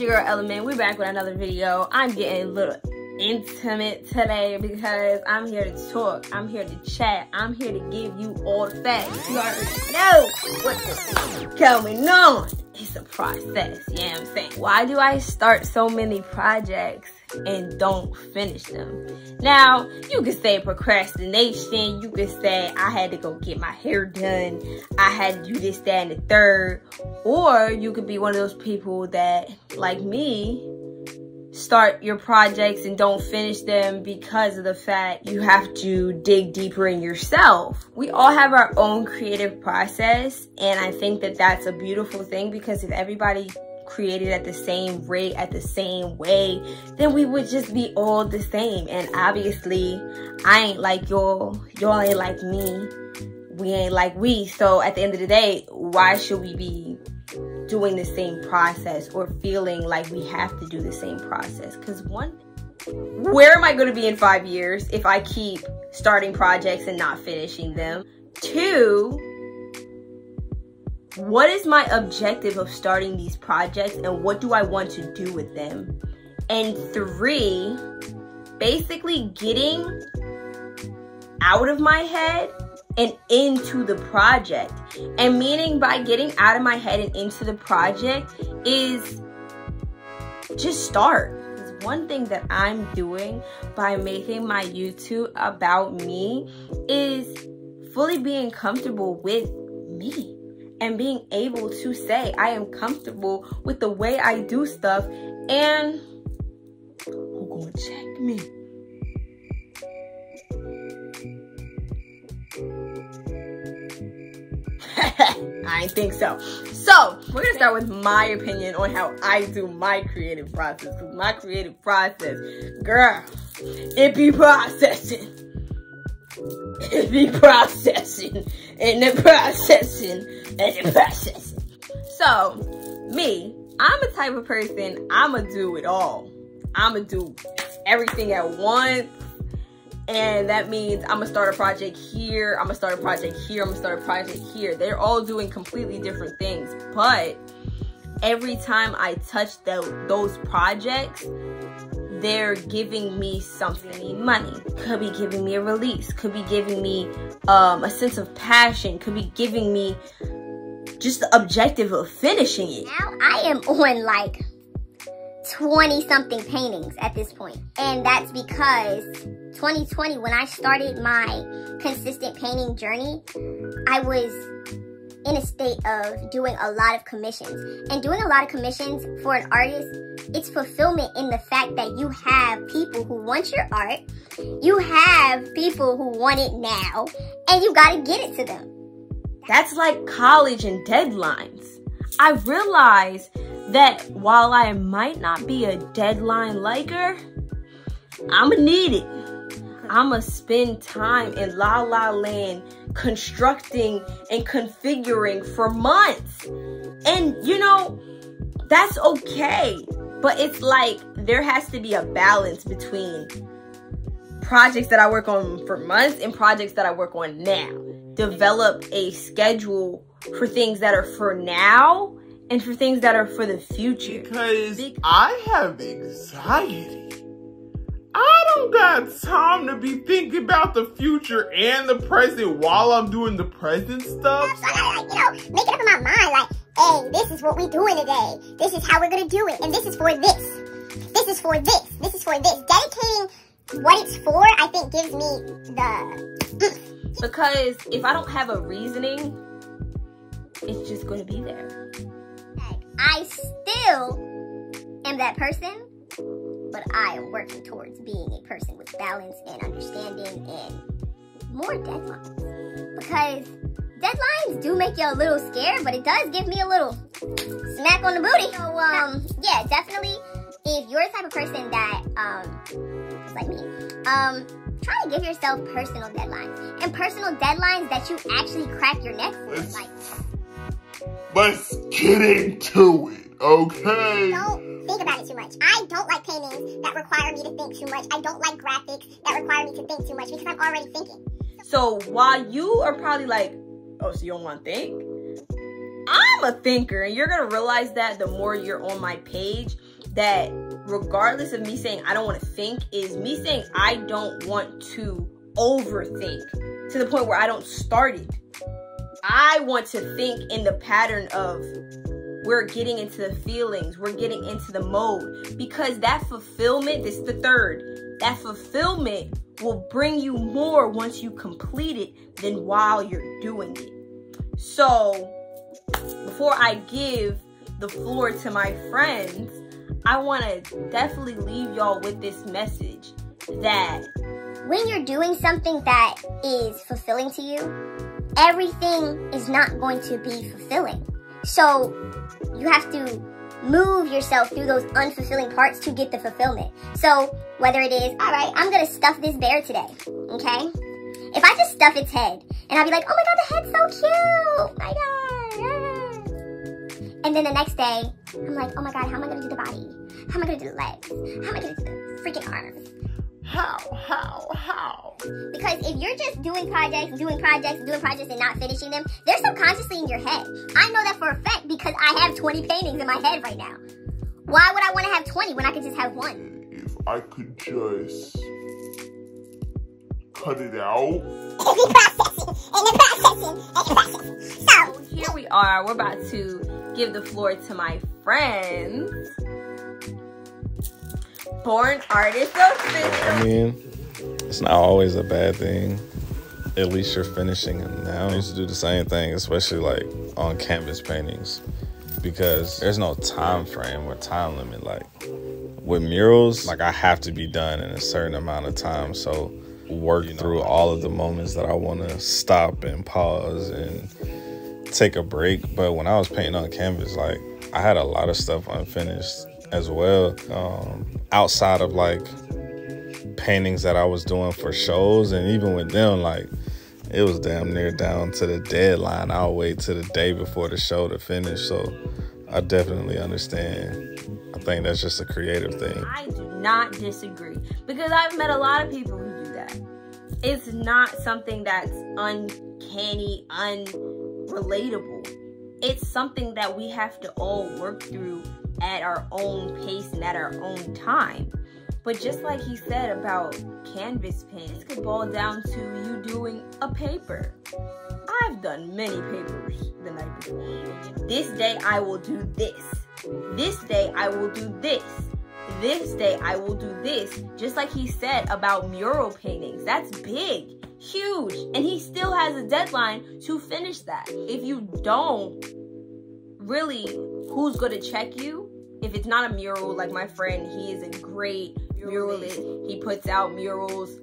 your girl Element. We're back with another video. I'm getting a little intimate today because I'm here to talk. I'm here to chat. I'm here to give you all the facts. You already know what's going on. It's a process, you know what I'm saying? Why do I start so many projects and don't finish them? Now, you could say procrastination. You could say I had to go get my hair done. I had to do this, that, and the third. Or you could be one of those people that, like me, start your projects and don't finish them because of the fact you have to dig deeper in yourself. We all have our own creative process, and I think that that's a beautiful thing, because if everybody created at the same rate, at the same way, then we would just be all the same. And obviously, I ain't like y'all ain't like me, we ain't like we. So at the end of the day, why should we be doing the same process or feeling like we have to do the same process? Because one, where am I going to be in 5 years if I keep starting projects and not finishing them? Two, what is my objective of starting these projects and what do I want to do with them? And three, basically getting out of my head and into the project. And meaning by getting out of my head and into the project is just start. Because one thing that I'm doing by making my YouTube about me is fully being comfortable with me and being able to say I am comfortable with the way I do stuff. And who gonna check me? I ain't think so. So, we're gonna start with my opinion on how I do my creative process. Because my creative process, girl, it be processing. It be processing. And the processing. And the processing. So, me, I'm a type of person, I'ma do it all. I'ma do everything at once. And that means I'm gonna start a project here, I'm gonna start a project here, I'm gonna start a project here. They're all doing completely different things. But every time I touch those projects, they're giving me something. Money, could be giving me a release, could be giving me a sense of passion, could be giving me just the objective of finishing it. Now I am on like 20 something paintings at this point. And that's because 2020, when I started my consistent painting journey, I was in a state of doing a lot of commissions. And doing a lot of commissions for an artist, it's fulfillment in the fact that you have people who want your art, you have people who want it now, and you gotta get it to them. That's like college and deadlines. I realized that while I might not be a deadline liker, I'ma need it. I'ma spend time in La La Land constructing and configuring for months. And you know, that's okay. But it's like there has to be a balance between projects that I work on for months and projects that I work on now. Develop a schedule for things that are for now and for things that are for the future. Because I have anxiety. I don't got time to be thinking about the future and the present while I'm doing the present stuff. So I gotta, like, make it up in my mind, like, hey, this is what we doing today. This is how we're gonna do it. And this is for this. This is for this. This is for this. Dedicating what it's for, I think, gives me the... Because if I don't have a reasoning, it's just gonna be there. I still am that person, but I am working towards being a person with balance and understanding and more deadlines. Because deadlines do make you a little scared, but it does give me a little smack on the booty. So, yeah, definitely, if you're the type of person that, is like me, try to give yourself personal deadlines. And personal deadlines that you actually crack your neck for. Let's get into it, okay? Don't think about it too much. I don't like paintings that require me to think too much. I don't like graphics that require me to think too much because I'm already thinking. So while you are probably like, oh, so you don't want to think? I'm a thinker, and you're going to realize that the more you're on my page. that regardless of me saying I don't want to think, is me saying I don't want to overthink to the point where I don't start it. I want to think in the pattern of we're getting into the feelings, we're getting into the mode, because that fulfillment, this is the third, that fulfillment will bring you more once you complete it than while you're doing it. So before I give the floor to my friends, I want to definitely leave y'all with this message that when you're doing something that is fulfilling to you, everything is not going to be fulfilling. So you have to move yourself through those unfulfilling parts to get the fulfillment. So whether it is, all right, I'm going to stuff this bear today, okay? If I just stuff its head and I'll be like, oh my God, the head's so cute, my God. And then the next day, I'm like, oh my God, how am I going to do the body? How am I going to do the legs? How am I going to do the freaking arms? How? Because if you're just doing projects and not finishing them, they're subconsciously in your head. I know that for a fact because I have 20 paintings in my head right now. Why would I want to have 20 when I could just have one? If I could just cut it out. So here we are. We're about to give the floor to my friends. Born artist official. I mean, it's not always a bad thing. At least you're finishing them now. I used to do the same thing, especially like on canvas paintings, because there's no time frame or time limit. Like with murals, like I have to be done in a certain amount of time. So work through all of the moments that I want to stop and pause and take a break. But when I was painting on canvas, like I had a lot of stuff unfinished as well, outside of like paintings that I was doing for shows. And even with them, like it was damn near down to the deadline. I'll wait till the day before the show to finish. So I definitely understand. I think that's just a creative thing. I do not disagree, because I've met a lot of people who do that. It's not something that's uncanny, unrelatable. It's something that we have to all work through at our own pace and at our own time. But just like he said about canvas paint, this could boil down to you doing a paper. I've done many papers the night before. This day I will do this. This day I will do this. This day I will do this. Just like he said about mural paintings. That's big, huge, and he still has a deadline to finish that. If you don't, really, who's gonna check you? If it's not a mural, like my friend, he is a great muralist. He puts out murals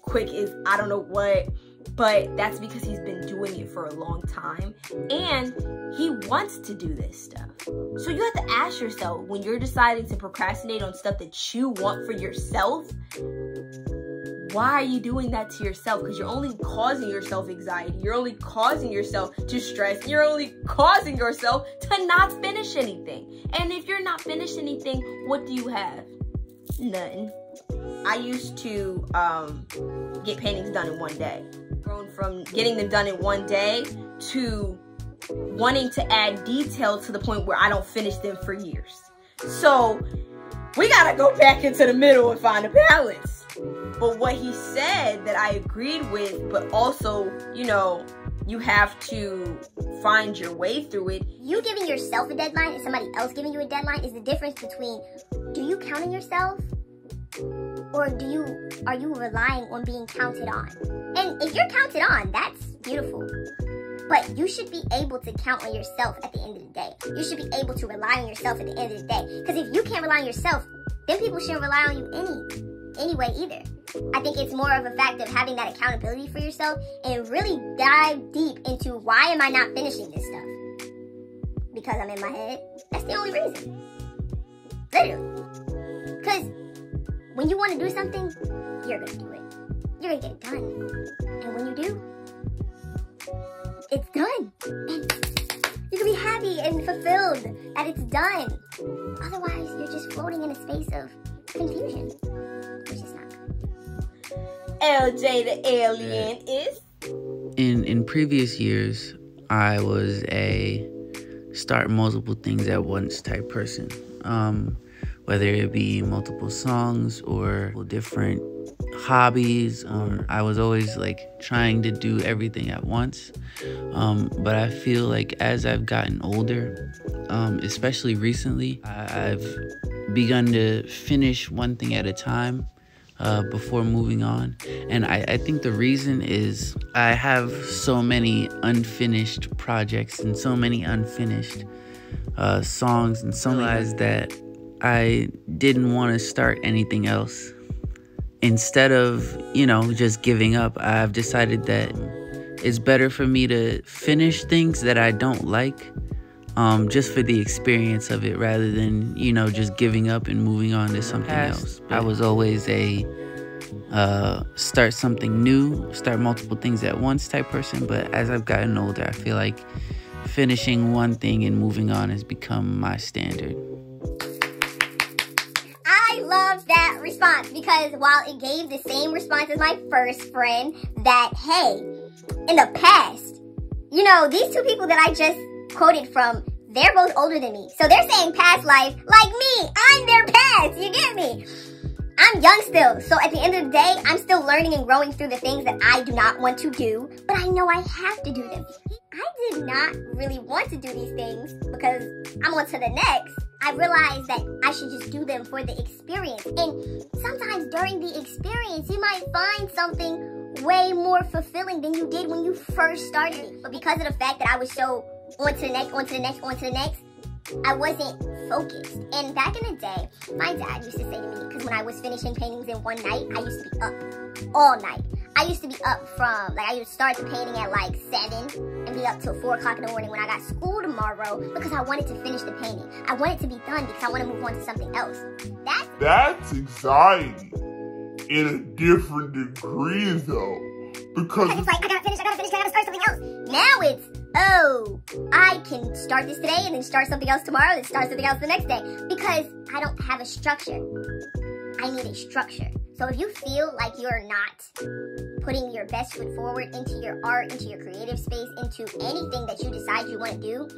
quick as I don't know what, but that's because he's been doing it for a long time and he wants to do this stuff. So you have to ask yourself, when you're deciding to procrastinate on stuff that you want for yourself, why are you doing that to yourself? Because you're only causing yourself anxiety. You're only causing yourself to stress. You're only causing yourself to not finish anything. And if you're not finished anything, what do you have? Nothing. I used to get paintings done in one day. Grown from getting them done in one day to wanting to add detail to the point where I don't finish them for years. So we gotta go back into the middle and find a balance. But what he said that I agreed with, but also, you know, you have to find your way through it. You giving yourself a deadline and somebody else giving you a deadline is the difference between, do you count on yourself or are you relying on being counted on? And if you're counted on, that's beautiful. But you should be able to count on yourself at the end of the day. You should be able to rely on yourself at the end of the day. Because if you can't rely on yourself, then people shouldn't rely on you anyway either. I think it's more of a fact of having that accountability for yourself and really dive deep into, why am I not finishing this stuff? Because I'm in my head? That's the only reason. Literally. Because when you want to do something, you're going to do it. You're going to get it done. And when you do, it's done. And you can be happy and fulfilled that it's done. Otherwise, you're just floating in a space of confusion, which is not good. LJ the Alien is? In previous years, I was a start multiple things at once type person. whether it be multiple songs or different hobbies. I was always like trying to do everything at once. But I feel like as I've gotten older, especially recently, I've begun to finish one thing at a time before moving on. And I think the reason is I have so many unfinished projects and so many unfinished songs, and so realized that I didn't want to start anything else. Instead of, just giving up, I've decided that it's better for me to finish things that I don't like, just for the experience of it, rather than, just giving up and moving on to something else. I was always a start something new, start multiple things at once type person, but as I've gotten older, I feel like finishing one thing and moving on has become my standard. I love that response, because while it gave the same response as my first friend, that, hey, in the past, these two people that I just quoted from, they're both older than me. So they're saying past life like me. I'm their past. You get me? I'm young still. So at the end of the day, I'm still learning and growing through the things that I do not want to do, but I know I have to do them. I did not really want to do these things because I'm on to the next. I realized that I should just do them for the experience. And sometimes during the experience, you might find something way more fulfilling than you did when you first started. But because of the fact that I was so on to the next, on to the next, on to the next, I wasn't focused. And back in the day, my dad used to say to me, because when I was finishing paintings in one night, I used to be up all night. I used to be up from, I used to start the painting at 7 and be up till 4 o'clock in the morning when I got school tomorrow, because I wanted to finish the painting. I want it to be done because I want to move on to something else. That's anxiety in a different degree, though. Because it's like, I gotta finish, I gotta start something else. Now it's, oh, I can start this today and then start something else tomorrow, then start something else the next day. Because I don't have a structure. I need a structure. So if you feel like you're not putting your best foot forward into your art, into your creative space, into anything that you decide you want to do,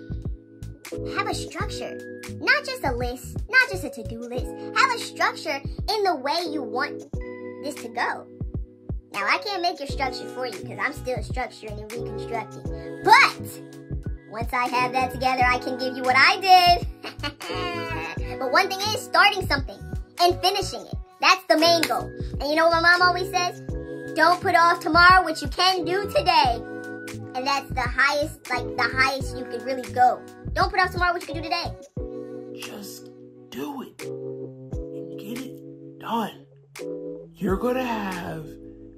have a structure. Not just a list, not just a to-do list. Have a structure in the way you want this to go. Now, I can't make your structure for you because I'm still structuring and reconstructing. But once I have that together, I can give you what I did. But one thing is starting something and finishing it. That's the main goal. And you know what my mom always says? Don't put off tomorrow what you can do today. And that's the highest, the highest you could really go. Don't put off tomorrow what you can do today. just do it and get it done. You're gonna have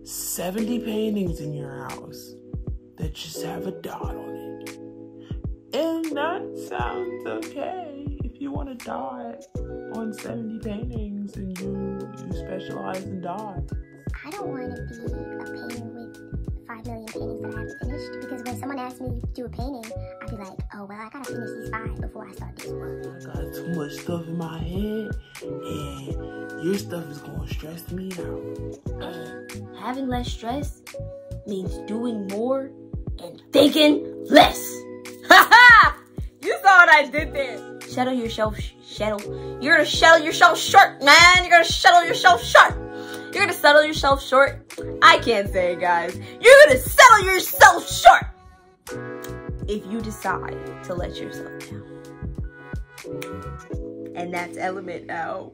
70 paintings in your house that just have a dot on it. And that sounds okay if you want a dot on 70 paintings and you specialize in dots. I don't want to be a painter with 5 million paintings that I haven't finished, because when someone asks me to do a painting, I'd be like, oh, well, I gotta finish these 5 before I start this one. I got too much stuff in my head, and your stuff is gonna stress me out. And having less stress means doing more and thinking less. Ha ha! You saw what I did there. Settle yourself, You're gonna settle yourself short, man. You're gonna settle yourself short. You're gonna settle yourself short. I can't say it, guys. You're gonna settle yourself short if you decide to let yourself down. And that's Element out.